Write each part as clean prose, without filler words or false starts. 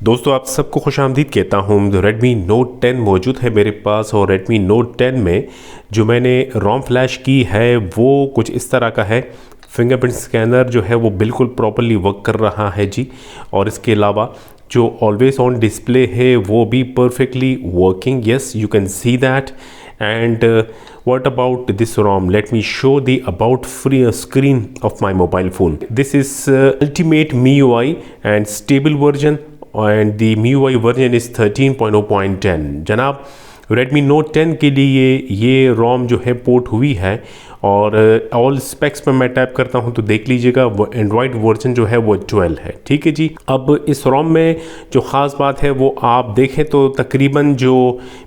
दोस्तों आप सबको खुशामदीद कहता हूँ। Redmi Note 10 मौजूद है मेरे पास और Redmi Note 10 में जो मैंने रोम फ्लैश की है वो कुछ इस तरह का है। फिंगरप्रिंट स्कैनर जो है वो बिल्कुल प्रॉपर्ली वर्क कर रहा है जी। और इसके अलावा जो ऑलवेज ऑन डिस्प्ले है वो भी perfectly working. Yes, you can see that. And what about this ROM? Let me show the about free screen of my mobile phone. This is Ultimate MIUI and stable version, and the MIUI version is 13.0.10. जनाब Redmi Note 10 के लिए ये ROM जो है port हुई है और all specs पे मैं टैप करता हूँ तो देख लीजिएगा वो एंड्रॉयड वर्जन जो है वो 12 है। ठीक है जी। अब इस रोम में जो ख़ास बात है वो आप देखें तो तकरीबन जो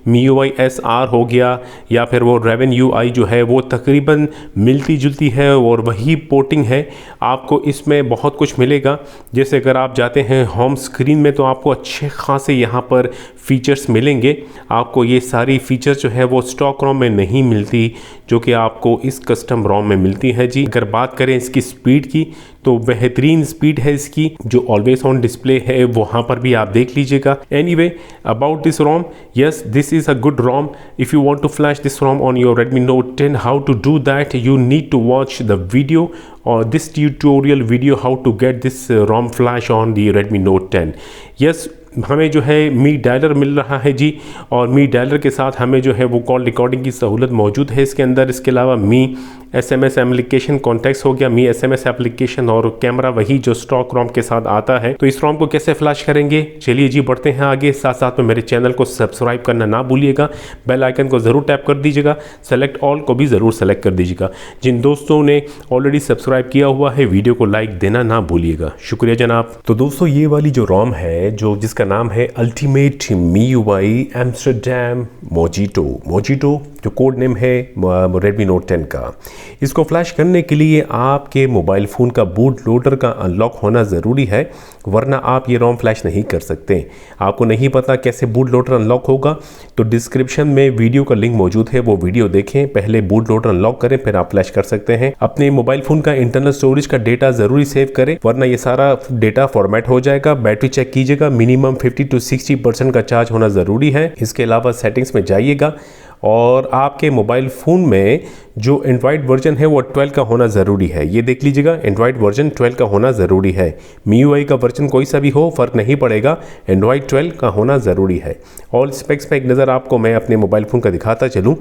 MIUI SR हो गया या फिर वो Raven UI जो है वो तकरीबन मिलती जुलती है और वही पोर्टिंग है। आपको इसमें बहुत कुछ मिलेगा। जैसे अगर आप जाते हैं होम स्क्रीन में तो आपको अच्छे खासे यहाँ पर फीचर्स मिलेंगे। आपको ये सारी फीचर्स जो है वो स्टॉक रोम में नहीं मिलती जो कि आपको इस कस्टम रोम में मिलती है जी। अगर बात करें इसकी स्पीड की तो बेहतरीन स्पीड है इसकी। जो ऑलवेज ऑन डिस्प्ले है वहाँ पर भी आप देख लीजिएगा। Anyway about this ROM, yes this is a good ROM. If you want to flash this ROM on your Redmi Note 10, how to do that, you need to watch the video और this tutorial video how to get this ROM flash on the Redmi Note 10। Yes, हमें जो है मी dialer मिल रहा है जी और मी dialer के साथ हमें जो है वो कॉल रिकॉर्डिंग की सहूलत मौजूद है इसके अंदर। इसके अलावा मी SMS एप्लीकेशन कॉन्टेक्ट्स हो गया, मी SMS एप्लीकेशन और कैमरा वही जो स्टॉक रोम के साथ आता है। तो इस रोम को कैसे फ्लैश करेंगे, चलिए जी बढ़ते हैं आगे। साथ साथ में मेरे चैनल को सब्सक्राइब करना ना भूलिएगा, बेल आइकन को ज़रूर टैप कर दीजिएगा, सेलेक्ट ऑल को भी ज़रूर सेलेक्ट कर दीजिएगा। जिन दोस्तों ने ऑलरेडी सब्सक्राइब किया हुआ है वीडियो को लाइक देना ना भूलिएगा, शुक्रिया जनाब। तो दोस्तों ये वाली जो रोम है जो जिसका नाम है अल्टीमेट MIUI एम्स्टरडैम मोजिटो जो कोड नेम है Redmi Note 10 का। इसको फ्लैश करने के लिए आपके मोबाइल फ़ोन का बूट लोडर का अनलॉक होना ज़रूरी है, वरना आप ये रोम फ्लैश नहीं कर सकते। आपको नहीं पता कैसे बूट लोडर अनलॉक होगा तो डिस्क्रिप्शन में वीडियो का लिंक मौजूद है, वो वीडियो देखें, पहले बूट लोडर अनलॉक करें फिर आप फ्लैश कर सकते हैं। अपने मोबाइल फ़ोन का इंटरनल स्टोरेज का डेटा ज़रूरी सेव करें, वरना ये सारा डेटा फॉर्मेट हो जाएगा। बैटरी चेक कीजिएगा, मिनिमम 50 to 60% का चार्ज होना ज़रूरी है। इसके अलावा सेटिंग्स में जाइएगा और आपके मोबाइल फ़ोन में जो एंड्रॉयड वर्जन है वो 12 का होना ज़रूरी है। ये देख लीजिएगा, एंड्रॉयड वर्जन 12 का होना ज़रूरी है। MIUI का वर्जन कोई सा भी हो फ़र्क नहीं पड़ेगा, एंड्रॉयड 12 का होना ज़रूरी है। ऑल स्पेक्स पे एक नज़र आपको मैं अपने मोबाइल फ़ोन का दिखाता चलूँ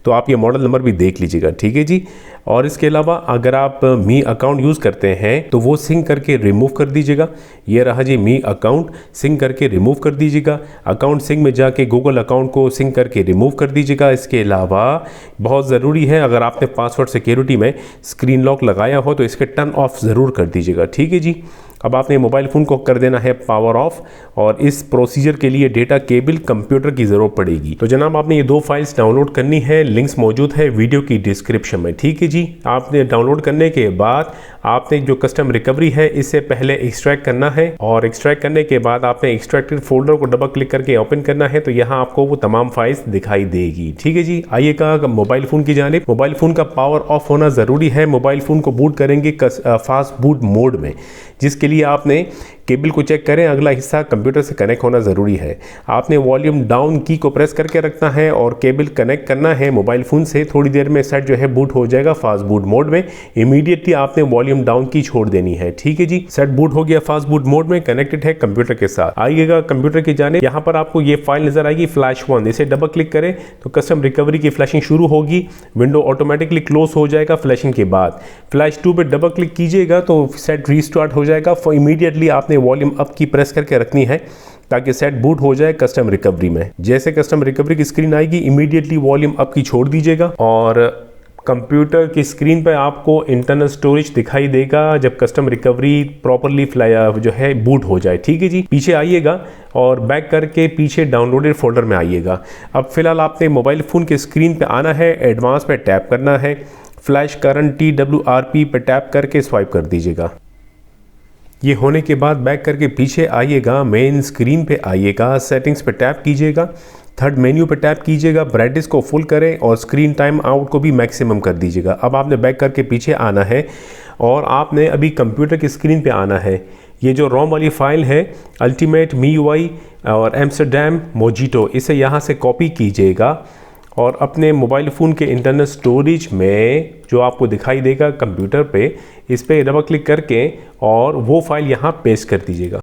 तो आप ये मॉडल नंबर भी देख लीजिएगा। ठीक है जी। और इसके अलावा अगर आप मी अकाउंट यूज़ करते हैं तो वो सिंक करके रिमूव कर दीजिएगा। ये रहा जी मी अकाउंट, सिंक करके रिमूव कर दीजिएगा। अकाउंट सिंक में जाके गूगल अकाउंट को सिंक करके रिमूव कर दीजिएगा। इसके अलावा बहुत ज़रूरी है, अगर आपने पासवर्ड सिक्योरिटी में स्क्रीन लॉक लगाया हो तो इसके टर्न ऑफ ज़रूर कर दीजिएगा। ठीक है जी। अब आपने मोबाइल फ़ोन को कर देना है पावर ऑफ और इस प्रोसीजर के लिए डेटा केबल कंप्यूटर की ज़रूरत पड़ेगी। तो जनाब आपने ये 2 फाइल्स डाउनलोड करनी है, लिंक्स मौजूद है वीडियो की डिस्क्रिप्शन में। ठीक है जी। आपने डाउनलोड करने के बाद आपने जो कस्टम रिकवरी है इसे पहले एक्सट्रैक्ट करना है और एक्सट्रैक्ट करने के बाद आपने एक्सट्रैक्टेड फोल्डर को डबल क्लिक करके ओपन करना है तो यहाँ आपको वो तमाम फाइल्स दिखाई देगी। ठीक है जी। आइएगा मोबाइल फ़ोन की जानिब। मोबाइल फ़ोन का पावर ऑफ होना ज़रूरी है। मोबाइल फ़ोन को बूट करेंगे फास्ट बूट मोड में, जिसके लिए आपने केबल को चेक करें, अगला हिस्सा कंप्यूटर से कनेक्ट होना ज़रूरी है। आपने वॉल्यूम डाउन की को प्रेस करके रखना है और केबल कनेक्ट करना है मोबाइल फ़ोन से। थोड़ी देर में सेट जो है बूट हो जाएगा फास्ट बूट मोड में। इमीडिएटली आपने वॉल्यूम डाउन की छोड़ देनी है। ठीक है जी। सेट बूट हो गया फास्ट बूट मोड में, कनेक्टेड है कंप्यूटर के साथ। आइएगा कंप्यूटर की जाने, यहाँ पर आपको ये फाइल नजर आएगी फ्लैश 1। इसे डबल क्लिक करें तो कस्टम रिकवरी की फ्लैशिंग शुरू होगी। विंडो ऑटोमेटिकली क्लोज हो जाएगा फ्लैशिंग के बाद। फ्लैश 2 पे डबल क्लिक कीजिएगा तो सेट रीस्टार्ट हो जाएगा। इमीडिएटली आपने वॉल्यूम अप की प्रेस करके रखनी है ताकि सेट बूट हो जाए कस्टम रिकवरी में। जैसे कस्टम रिकवरी की स्क्रीन आएगी इमीडिएटली वॉल्यूम अप की छोड़ दीजिएगा और कंप्यूटर की स्क्रीन पर आपको इंटरनल स्टोरेज दिखाई देगा जब कस्टम रिकवरी प्रॉपरली जो है बूट हो जाए। ठीक है जी। पीछे आइएगा और बैक करके पीछे डाउनलोडेड फोल्डर में आइएगा। अब फिलहाल आपने मोबाइल फ़ोन के स्क्रीन पे आना है, एडवांस पे टैप करना है, फ्लैश करंट TWRP पे टैप करके स्वाइप कर दीजिएगा। ये होने के बाद बैक करके पीछे आइएगा, मेन स्क्रीन पे आइएगा, सेटिंग्स पे टैप कीजिएगा, थर्ड मेन्यू पे टैप कीजिएगा, ब्राइटनेस को फुल करें और स्क्रीन टाइम आउट को भी मैक्सिमम कर दीजिएगा। अब आपने बैक करके पीछे आना है और आपने अभी कंप्यूटर की स्क्रीन पे आना है। ये जो रोम वाली फ़ाइल है अल्टीमेट MIUI और एम्स्टरडैम मोजिटो, इसे यहाँ से कॉपी कीजिएगा और अपने मोबाइल फ़ोन के इंटरनल स्टोरेज में जो आपको दिखाई देगा कंप्यूटर पे, इस पर डबल क्लिक करके और वो फाइल यहाँ पेस्ट कर दीजिएगा।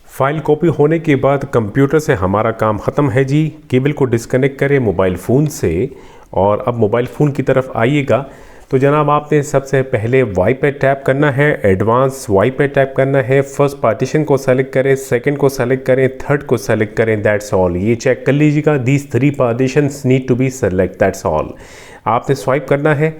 फाइल कॉपी होने के बाद कंप्यूटर से हमारा काम ख़त्म है जी। केबल को डिस्कनेक्ट करें मोबाइल फ़ोन से और अब मोबाइल फ़ोन की तरफ आइएगा। तो जनाब आपने सबसे पहले वाई पे टैप करना है, एडवांस वाई पे टैप करना है। फर्स्ट पार्टीशन को सेलेक्ट करें, सेकंड को सेलेक्ट करें, थर्ड को सेलेक्ट करें, दैट्स ऑल। ये चेक कर लीजिएगा, these 3 partitions need to be select, that's all. आपने स्वाइप करना है।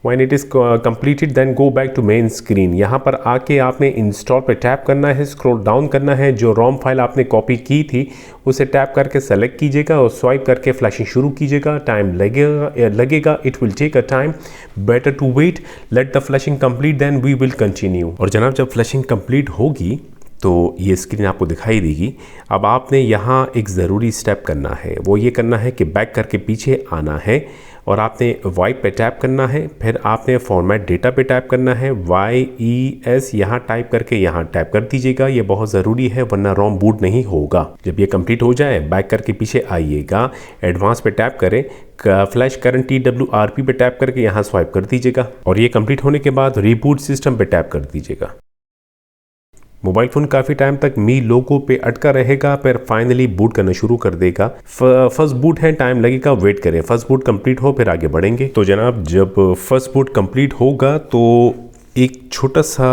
When it is completed then go back to main screen। यहाँ पर आके आपने इंस्टॉल पे टैप करना है, स्क्रॉल डाउन करना है, जो रोम फाइल आपने कॉपी की थी उसे टैप करके सेलेक्ट कीजिएगा और स्वाइप करके फ्लैशिंग शुरू कीजिएगा। टाइम लगेगा, it will take a time, better to wait, let the flashing complete then we will continue. और जनाब जब फ्लैशिंग कंप्लीट होगी तो ये स्क्रीन आपको दिखाई देगी। अब आपने यहाँ एक ज़रूरी स्टेप करना है, वो ये करना है कि बैक करके पीछे आना है और आपने वाइप पे टैप करना है। फिर आपने फॉर्मेट डेटा पे टैप करना है, YES यहाँ टाइप करके यहाँ टैप कर दीजिएगा। ये बहुत ज़रूरी है वरना रोम बूट नहीं होगा। जब ये कंप्लीट हो जाए बैक करके पीछे आइएगा, एडवांस पे टैप करें, फ्लैश करंट TWRP पे टैप करके यहाँ स्वाइप कर दीजिएगा और ये कंप्लीट होने के बाद रिबूट सिस्टम पे टैप कर दीजिएगा। मोबाइल फ़ोन काफ़ी टाइम तक मी लोगो पे अटका रहेगा, फिर फाइनली बूट करना शुरू कर देगा। फर्स्ट बूट है, टाइम लगेगा, वेट करें। फर्स्ट बूट कंप्लीट हो फिर आगे बढ़ेंगे। तो जनाब जब फर्स्ट बूट कंप्लीट होगा तो एक छोटा सा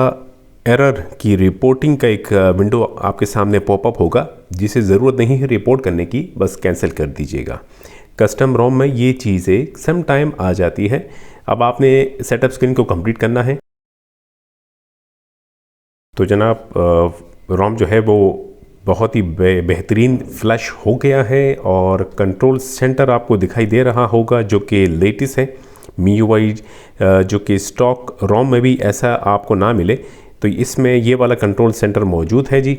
एरर की रिपोर्टिंग का एक विंडो आपके सामने पॉपअप होगा, जिसे ज़रूरत नहीं है रिपोर्ट करने की, बस कैंसिल कर दीजिएगा। कस्टम रोम में ये चीज़ें सम टाइम आ जाती है। अब आपने सेटअप स्क्रीन को कंप्लीट करना है। तो जनाब रोम जो है वो बहुत ही बेहतरीन फ्लैश हो गया है और कंट्रोल सेंटर आपको दिखाई दे रहा होगा जो कि लेटेस्ट है। MIUI जो कि स्टॉक रोम में भी ऐसा आपको ना मिले, तो इसमें ये वाला कंट्रोल सेंटर मौजूद है जी।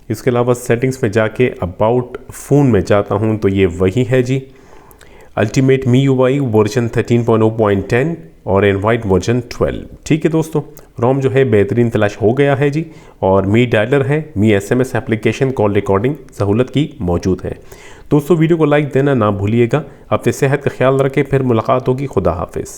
इसके अलावा सेटिंग्स में जाके अबाउट फ़ोन में जाता हूँ तो ये वही है जी। अल्टीमेट MIUI वर्जन 13.0.10 और एनवाइट वर्जन 12। ठीक है दोस्तों, रोम जो है बेहतरीन फ्लैश हो गया है जी और मी डायलर है, मी SMS एप्लीकेशन कॉल रिकॉर्डिंग सहूलत की मौजूद है। दोस्तों वीडियो को लाइक देना ना भूलिएगा। अपनी सेहत का ख्याल रखें, फिर मुलाकात होगी। खुदा हाफिज़।